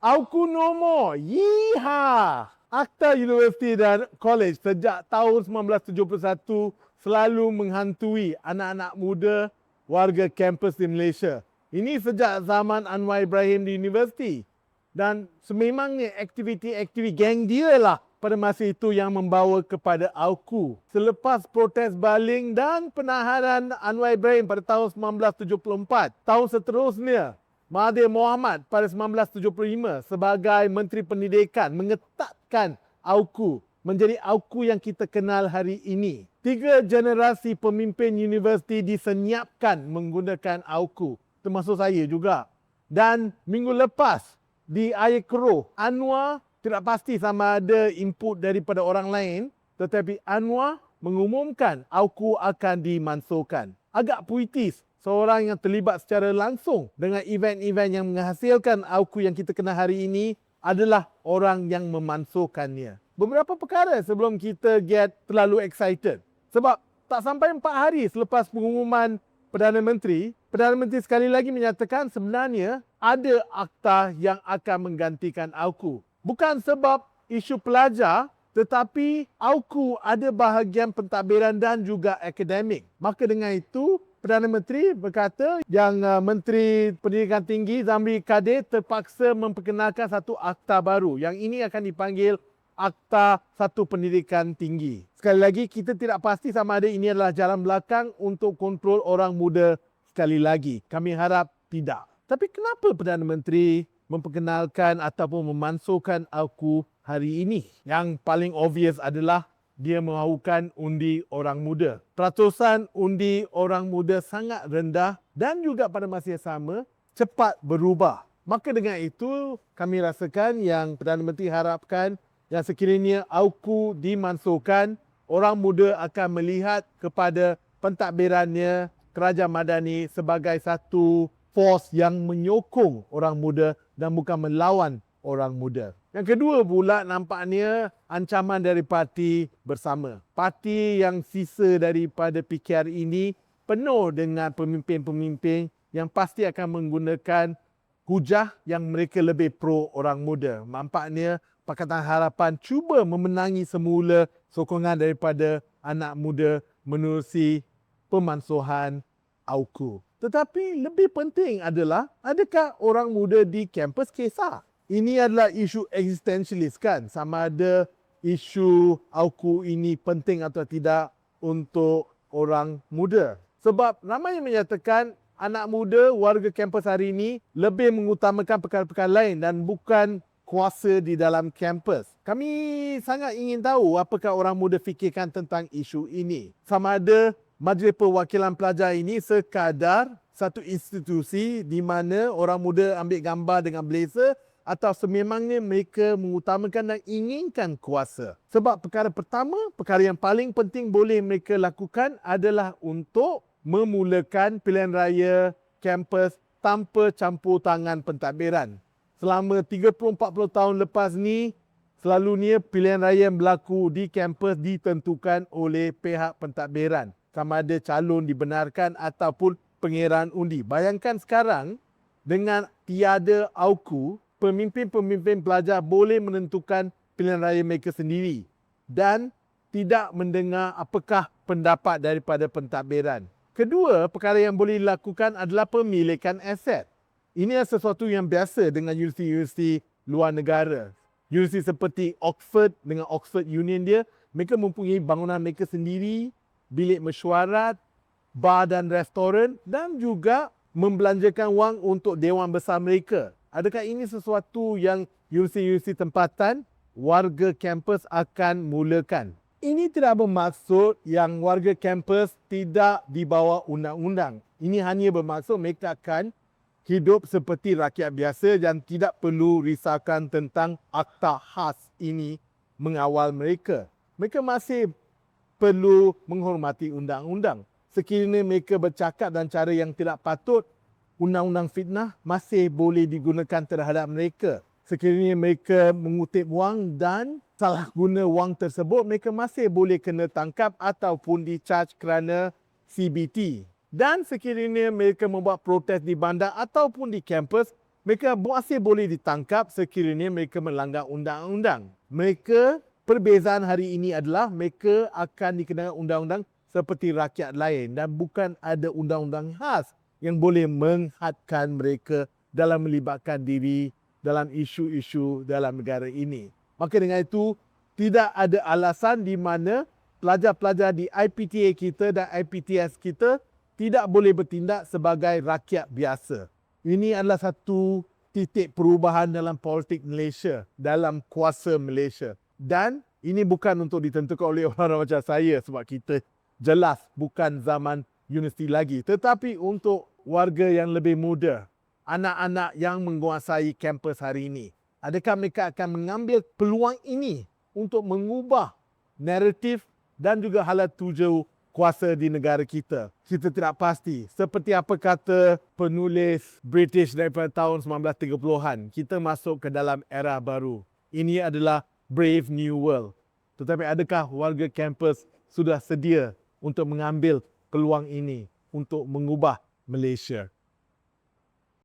Aukunomo, yiha! Akta Universiti dan College sejak tahun 1971 selalu menghantui anak-anak muda warga kampus di Malaysia. Ini sejak zaman Anwar Ibrahim di universiti. Dan sememangnya aktiviti-aktiviti geng dia lah pada masa itu yang membawa kepada AUKU. Selepas protes baling dan penahanan Anwar Ibrahim pada tahun 1974, tahun seterusnya Mahathir Mohamad pada 1975 sebagai Menteri Pendidikan mengetatkan AUKU menjadi AUKU yang kita kenal hari ini. 3 generasi pemimpin universiti disenyapkan menggunakan AUKU, termasuk saya juga. Dan minggu lepas di Air Keroh, Anwar tidak pasti sama ada input daripada orang lain, tetapi Anwar mengumumkan AUKU akan dimansuhkan. Agak puitis, seorang yang terlibat secara langsung dengan event-event yang menghasilkan AUKU yang kita kenal hari ini adalah orang yang memansuhkannya. Beberapa perkara sebelum kita get terlalu excited. Sebab tak sampai 4 hari selepas pengumuman Perdana Menteri sekali lagi menyatakan sebenarnya ada akta yang akan menggantikan AUKU. Bukan sebab isu pelajar, tetapi AUKU ada bahagian pentadbiran dan juga akademik. Maka dengan itu, Perdana Menteri berkata yang Menteri Pendidikan Tinggi Zamri Kadir terpaksa memperkenalkan satu akta baru. Yang ini akan dipanggil Akta Satu Pendidikan Tinggi. Sekali lagi, kita tidak pasti sama ada ini adalah jalan belakang untuk kontrol orang muda sekali lagi. Kami harap tidak. Tapi kenapa Perdana Menteri memperkenalkan ataupun memansuhkan AUKU hari ini? Yang paling obvious adalah dia mahukan undi orang muda. Peratusan undi orang muda sangat rendah dan juga pada masa yang sama cepat berubah. Maka dengan itu kami rasakan yang Perdana Menteri harapkan yang sekiranya AUKU dimansuhkan, orang muda akan melihat kepada pentadbirannya Kerajaan Madani sebagai satu force yang menyokong orang muda dan bukan melawan orang muda. Yang kedua pula nampaknya ancaman dari parti bersama. Parti yang sisa daripada PKR ini penuh dengan pemimpin-pemimpin yang pasti akan menggunakan hujah yang mereka lebih pro orang muda. Nampaknya Pakatan Harapan cuba memenangi semula sokongan daripada anak muda menerusi pemansuhan AUKU. Tetapi lebih penting adalah adakah orang muda di kampus kisah? Ini adalah isu eksistensialis kan? Sama ada isu AUKU ini penting atau tidak untuk orang muda. Sebab ramai yang menyatakan anak muda warga kampus hari ini lebih mengutamakan perkara-perkara lain dan bukan kuasa di dalam kampus. Kami sangat ingin tahu apakah orang muda fikirkan tentang isu ini. Sama ada Majlis Perwakilan Pelajar ini sekadar satu institusi di mana orang muda ambil gambar dengan blazer atau sememangnya mereka mengutamakan dan inginkan kuasa. Sebab perkara pertama, perkara yang paling penting boleh mereka lakukan adalah untuk memulakan pilihan raya kampus tanpa campur tangan pentadbiran. Selama 30-40 tahun lepas ni, selalunya pilihan raya yang berlaku di kampus ditentukan oleh pihak pentadbiran. Sama ada calon dibenarkan ataupun pengiraan undi. Bayangkan sekarang dengan tiada AUKU, pemimpin-pemimpin pelajar boleh menentukan pilihan raya mereka sendiri dan tidak mendengar apakah pendapat daripada pentadbiran. Kedua, perkara yang boleh dilakukan adalah pemilikan aset. Ini adalah sesuatu yang biasa dengan universiti-universiti luar negara. Universiti seperti Oxford dengan Oxford Union dia, mereka mempunyai bangunan mereka sendiri, bilik mesyuarat, bar dan restoran dan juga membelanjakan wang untuk dewan besar mereka. Adakah ini sesuatu yang universiti-universiti tempatan warga kampus akan mulakan? Ini tidak bermaksud yang warga kampus tidak di bawah undang-undang. Ini hanya bermaksud mereka akan hidup seperti rakyat biasa dan tidak perlu risaukan tentang akta khas ini mengawal mereka. Mereka masih perlu menghormati undang-undang. Sekiranya mereka bercakap dan cara yang tidak patut, undang-undang fitnah masih boleh digunakan terhadap mereka. Sekiranya mereka mengutip wang dan salah guna wang tersebut, mereka masih boleh kena tangkap ataupun dicaj kerana CBT. Dan sekiranya mereka membuat protes di bandar ataupun di kampus, Mereka masih boleh ditangkap sekiranya mereka melanggar undang-undang. Mereka, perbezaan hari ini adalah mereka akan dikenakan undang-undang seperti rakyat lain dan bukan ada undang-undang khas yang boleh menghadkan mereka dalam melibatkan diri dalam isu-isu dalam negara ini. Maka dengan itu, tidak ada alasan di mana pelajar-pelajar di IPTA kita dan IPTS kita tidak boleh bertindak sebagai rakyat biasa. Ini adalah satu titik perubahan dalam politik Malaysia, dalam kuasa Malaysia. Dan ini bukan untuk ditentukan oleh orang-orang macam saya sebab kita jelas bukan zaman universiti lagi. Tetapi untuk warga yang lebih muda, anak-anak yang menguasai kampus hari ini. Adakah mereka akan mengambil peluang ini untuk mengubah naratif dan juga halat tuju kuasa di negara kita? Kita tidak pasti. Seperti apa kata penulis British daripada tahun 1930-an, kita masuk ke dalam era baru. Ini adalah Brave New World. Tetapi adakah warga kampus sudah sedia untuk mengambil peluang ini untuk mengubah Malaysia?